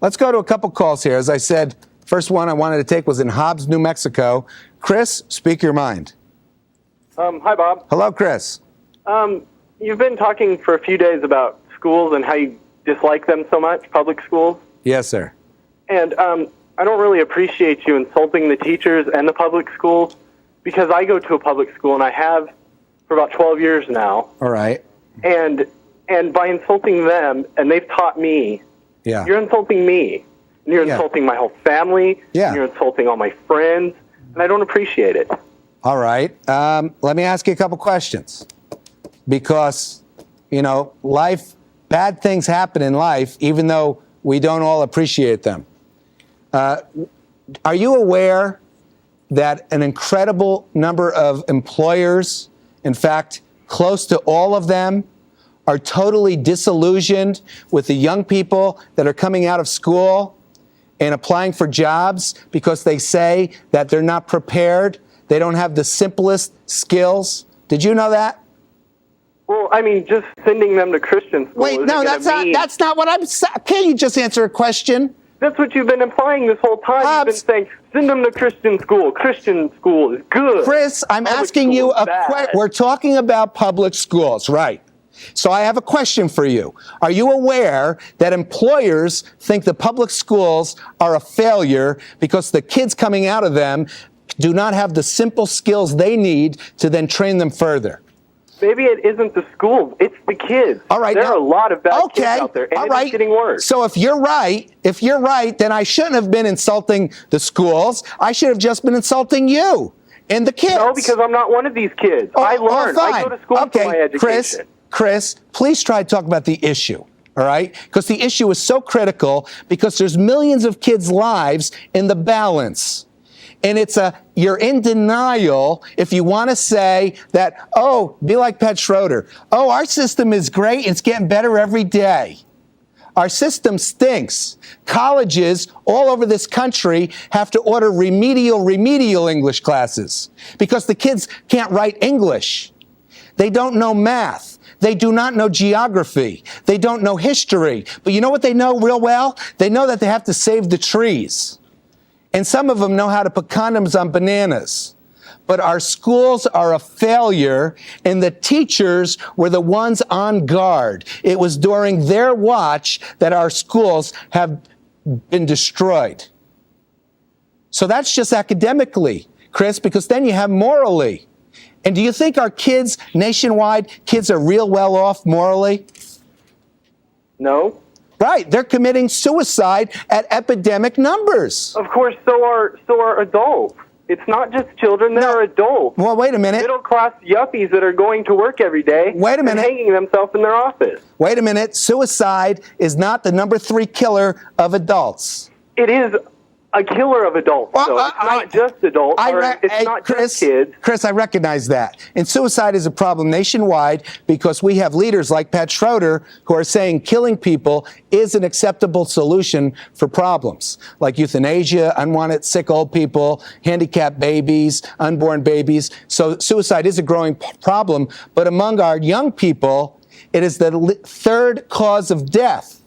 Let's go to a couple calls here. As I said, first one I wanted to take was in Hobbs, New Mexico. Chris, speak your mind. Hi, Bob. Hello, Chris. You've been talking for a few days about schools and how you dislike them so much, public schools. Yes, sir. And I don't really appreciate you insulting the teachers and the public schools, because I go to a public school, and I have for about 12 years now. All right. And by insulting them, and they've taught me, Yeah. you're insulting me. And you're Yeah. insulting my whole family. Yeah. And you're insulting all my friends. And I don't appreciate it. All right. Let me ask you a couple questions. Because, life, bad things happen in life, even though we don't all appreciate them. Are you aware that an incredible number of employers, in fact, close to all of them, are totally disillusioned with the young people that are coming out of school and applying for jobs because they say that they're not prepared, they don't have the simplest skills? Did you know that? Well, I mean, just sending them to Christian school. Wait, no, that's not what I'm saying. Can't you just answer a question? That's what you've been implying this whole time. Hobbs, You've been saying, send them to Christian school. Christian school is good. Chris, I'm Public asking school you is a bad. question. We're talking about public schools, right? So I have a question for you. Are you aware that employers think the public schools are a failure because the kids coming out of them do not have the simple skills they need to then train them further? Maybe it isn't the schools, it's the kids. All right, there are a lot of bad kids okay, out there, and all it's right. getting worse. So if you're right, then I shouldn't have been insulting the schools. I should have just been insulting you and the kids. No, because I'm not one of these kids. I learned. I go to school for my education. Chris, please try to talk about the issue. All right? Because the issue is so critical because there's millions of kids' lives in the balance. And you're in denial if you want to say that, be like Pat Schroeder. Our system is great. It's getting better every day. Our system stinks. Colleges all over this country have to order remedial English classes because the kids can't write English. They don't know math. They do not know geography. They don't know history. But you know what they know real well? They know that they have to save the trees. And some of them know how to put condoms on bananas. But our schools are a failure, and the teachers were the ones on guard. It was during their watch that our schools have been destroyed. So that's just academically, Chris, because then you have morally. And do you think our kids, nationwide, kids are real well off morally? No. Right. They're committing suicide at epidemic numbers. Of course, so are adults. It's not just children, there are adults. Well, wait a minute. Middle-class yuppies that are going to work every day Wait a minute. and hanging themselves in their office. Wait a minute. Suicide is not the number 3 killer of adults. It is a killer of adults, though. It's not just adults. It's not just kids. Chris, I recognize that. And suicide is a problem nationwide because we have leaders like Pat Schroeder who are saying killing people is an acceptable solution for problems like euthanasia, unwanted sick old people, handicapped babies, unborn babies. So suicide is a growing problem. But among our young people, it is the 3rd cause of death.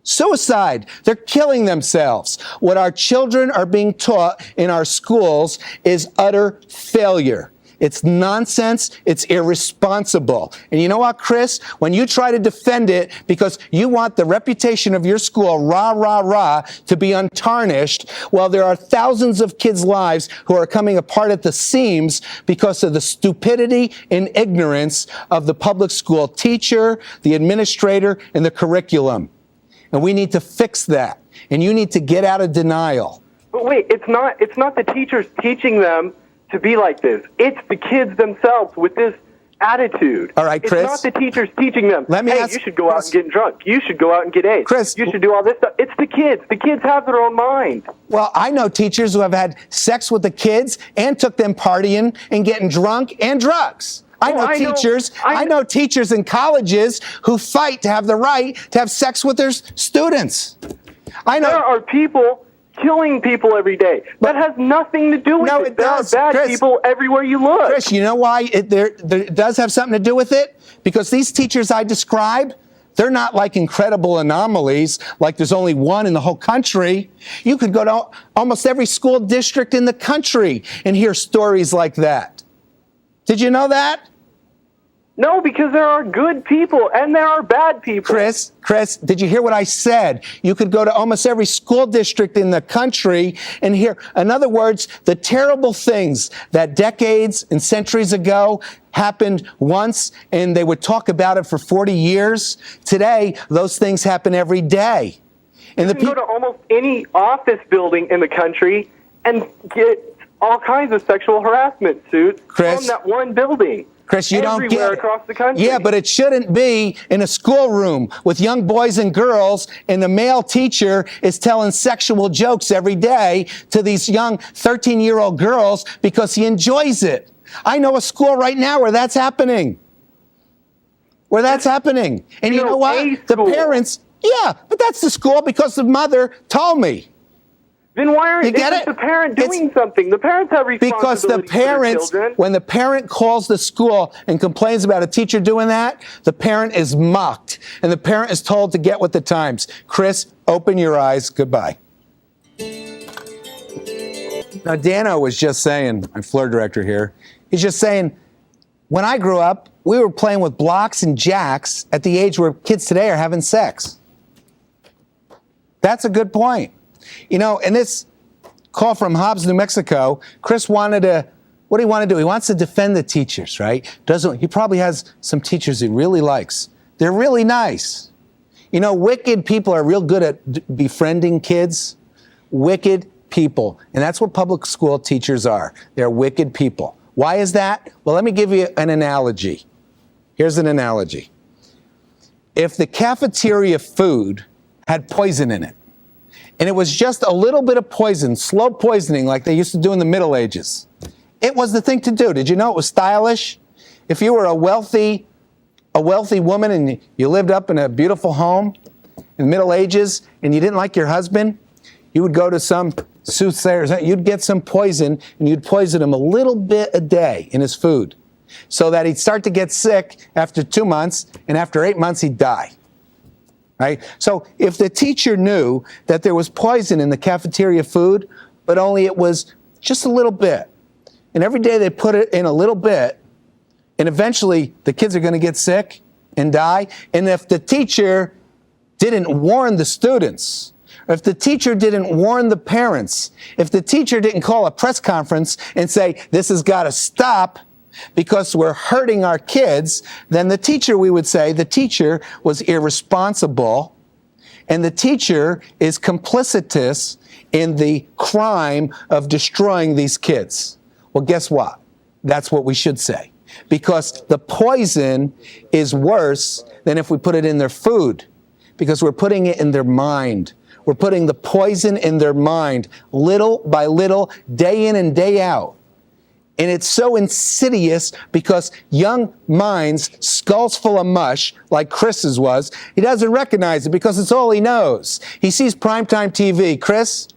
Suicide. They're killing themselves. What our children are being taught in our schools is utter failure. It's nonsense. It's irresponsible. And you know what, Chris? When you try to defend it because you want the reputation of your school, rah, rah, rah, to be untarnished, well, there are thousands of kids' lives who are coming apart at the seams because of the stupidity and ignorance of the public school teacher, the administrator, and the curriculum. And we need to fix that. And you need to get out of denial. But wait, it's not the teachers teaching them to be like this. It's the kids themselves with this attitude. All right, Chris. It's not the teachers teaching them, you should go out and get drunk. You should go out and get AIDS. Chris. You should do all this stuff. It's the kids. The kids have their own mind. Well, I know teachers who have had sex with the kids and took them partying and getting drunk and drugs. I know teachers in colleges who fight to have the right to have sex with their students. I know. There are people killing people every day. That has nothing to do with it. There are bad people everywhere you look. Chris, you know why there does have something to do with it? Because these teachers I describe, They're not like incredible anomalies, like there's only one in the whole country. You could go to almost every school district in the country and hear stories like that. Did you know that? No, because there are good people and there are bad people. Chris, did you hear what I said? You could go to almost every school district in the country and hear, in other words, the terrible things that decades and centuries ago happened once and they would talk about it for 40 years. Today, those things happen every day. And you can go to almost any office building in the country and get all kinds of sexual harassment suits from that one building. Chris, you don't get it. Across the country. Yeah, but it shouldn't be in a schoolroom with young boys and girls, and the male teacher is telling sexual jokes every day to these young 13-year-old girls because he enjoys it. I know a school right now where that's happening. And you know what? The parents, yeah, but that's the school because the mother told me. Then why isn't the parent doing something? The parents have responsibility because the parents, when the parent calls the school and complains about a teacher doing that, the parent is mocked, and the parent is told to get with the times. Chris, open your eyes. Goodbye. Now, Dano was just saying, my floor director here, he's just saying, when I grew up, we were playing with blocks and jacks at the age where kids today are having sex. That's a good point. You know, in this call from Hobbs, New Mexico, Chris wanted to, what do he want to do? He wants to defend the teachers, right? He probably has some teachers he really likes. They're really nice. You know, wicked people are real good at befriending kids. Wicked people. And that's what public school teachers are. They're wicked people. Why is that? Well, let me give you an analogy. Here's an analogy. If the cafeteria food had poison in it, and it was just a little bit of poison, slow poisoning like they used to do in the Middle Ages, it was the thing to do. Did you know it was stylish? If you were a wealthy woman and you lived up in a beautiful home in the Middle Ages and you didn't like your husband, you would go to some soothsayers, you'd get some poison and you'd poison him a little bit a day in his food so that he'd start to get sick after 2 months, and after 8 months he'd die. Right? So if the teacher knew that there was poison in the cafeteria food, but only it was just a little bit, and every day they put it in a little bit, and eventually the kids are going to get sick and die, and if the teacher didn't warn the students, if the teacher didn't warn the parents, if the teacher didn't call a press conference and say, this has got to stop, because we're hurting our kids, then the teacher, we would say, the teacher was irresponsible, and the teacher is complicitous in the crime of destroying these kids. Well, guess what? That's what we should say. Because the poison is worse than if we put it in their food, because we're putting it in their mind. We're putting the poison in their mind, little by little, day in and day out. And it's so insidious because young minds, skulls full of mush, like Chris's was, he doesn't recognize it because it's all he knows. He sees primetime TV. Chris,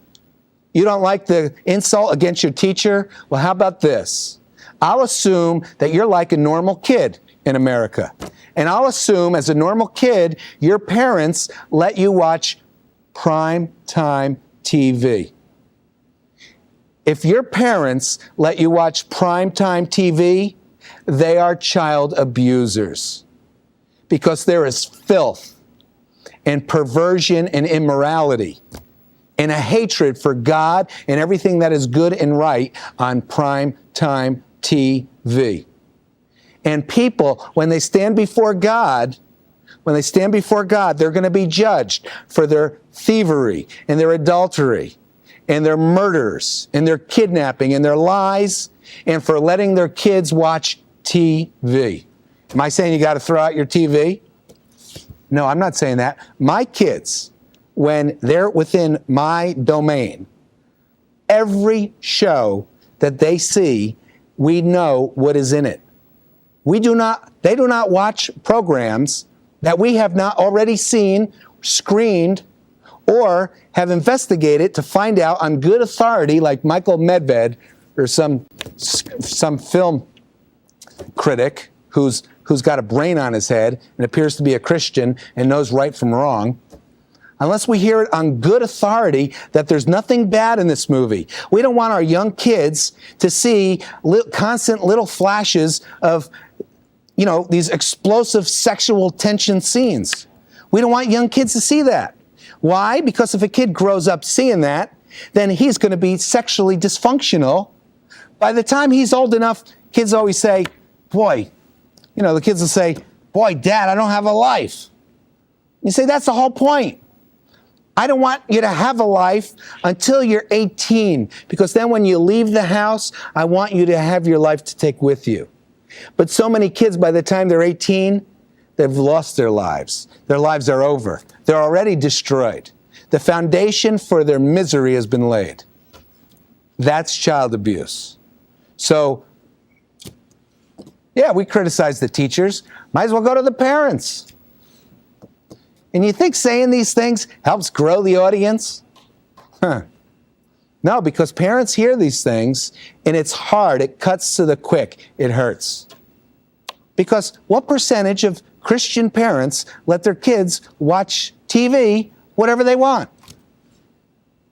you don't like the insult against your teacher? Well, how about this? I'll assume that you're like a normal kid in America. And I'll assume as a normal kid, your parents let you watch primetime TV. If your parents let you watch primetime TV, they are child abusers, because there is filth and perversion and immorality and a hatred for God and everything that is good and right on primetime TV. And people, when they stand before God, they're going to be judged for their thievery and their adultery and their murders, and their kidnapping, and their lies, and for letting their kids watch TV. Am I saying you got to throw out your TV? No, I'm not saying that. My kids, when they're within my domain, every show that they see, we know what is in it. They do not watch programs that we have not already seen, screened, or have investigated to find out on good authority, like Michael Medved or some film critic who's who's got a brain on his head and appears to be a Christian and knows right from wrong, unless we hear it on good authority that there's nothing bad in this movie. We don't want our young kids to see constant little flashes of, these explosive sexual tension scenes. We don't want young kids to see that. Why? Because if a kid grows up seeing that, then he's going to be sexually dysfunctional. By the time he's old enough, kids always say, boy, the kids will say, boy, Dad, I don't have a life. You say, that's the whole point. I don't want you to have a life until you're 18, because then when you leave the house, I want you to have your life to take with you. But so many kids, by the time they're 18, they've lost their lives. Their lives are over. They're already destroyed. The foundation for their misery has been laid. That's child abuse. So, yeah, we criticize the teachers. Might as well go to the parents. And you think saying these things helps grow the audience? No, because parents hear these things, and it's hard. It cuts to the quick. It hurts. Because what percentage of Christian parents let their kids watch TV whatever they want?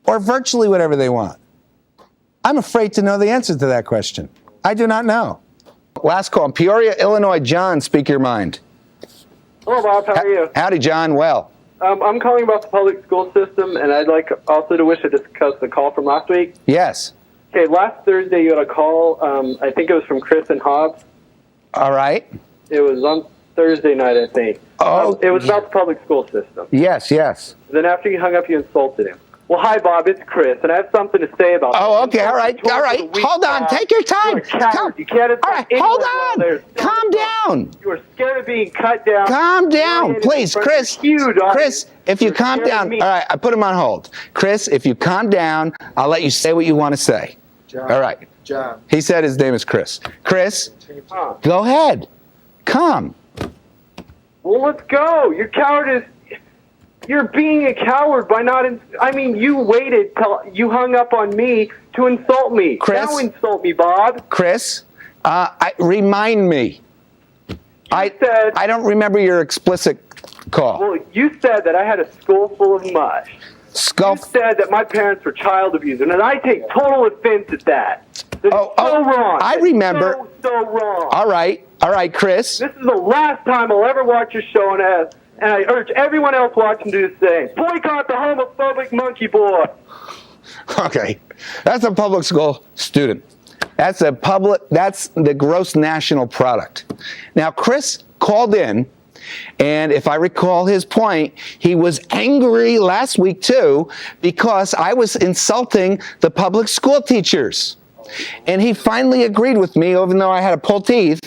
Or virtually whatever they want? I'm afraid to know the answer to that question. I do not know. Last call. Peoria, Illinois. John, speak your mind. Hello, Bob. How are you? Howdy, John. Well. I'm calling about the public school system, and I'd like also to wish to discuss the call from last week. Yes. Okay, last Thursday you had a call. I think it was from Chris and Hobbs. All right. It was on Thursday night, I think. Oh. It was about the public school system. Yes, yes. Then after you hung up, you insulted him. Well, hi, Bob. It's Chris, and I have something to say about Oh, this. okay. All right. All right. Hold on. Take your time. You're a coward. You can't All right. Hold on. Calm down. You are scared of being cut down. Calm down, please, Chris. Chris, if you calm down. All right, I put him on hold. Chris, if you calm down, I'll let you say what you want to say. John. All right. John. He said his name is Chris. Chris, Huh. go ahead. Calm. Well, let's go. Your cowardice. You're being a coward by not. You waited till you hung up on me to insult me. Chris? Now insult me, Bob. Chris, remind me. I don't remember your explicit call. Well, you said that I had a skull full of mush. You said that my parents were child abusers, and I take total offense at that. That's so wrong. I remember. So wrong. All right, Chris. This is the last time I'll ever watch your show, and I urge everyone else watching to do the same. Boycott the homophobic monkey boy. Okay, that's a public school student. That's the gross national product. Now, Chris called in, and if I recall his point, he was angry last week too because I was insulting the public school teachers. And he finally agreed with me, even though I had to pull teeth,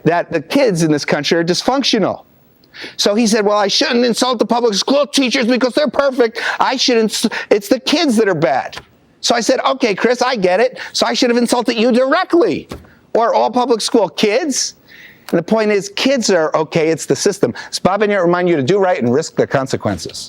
that the kids in this country are dysfunctional. So he said, well, I shouldn't insult the public school teachers because they're perfect. It's the kids that are bad. So I said, okay, Chris, I get it. So I should have insulted you directly. Or all public school kids. And the point is, kids are okay. It's the system. So Bob and I remind you to do right and risk the consequences.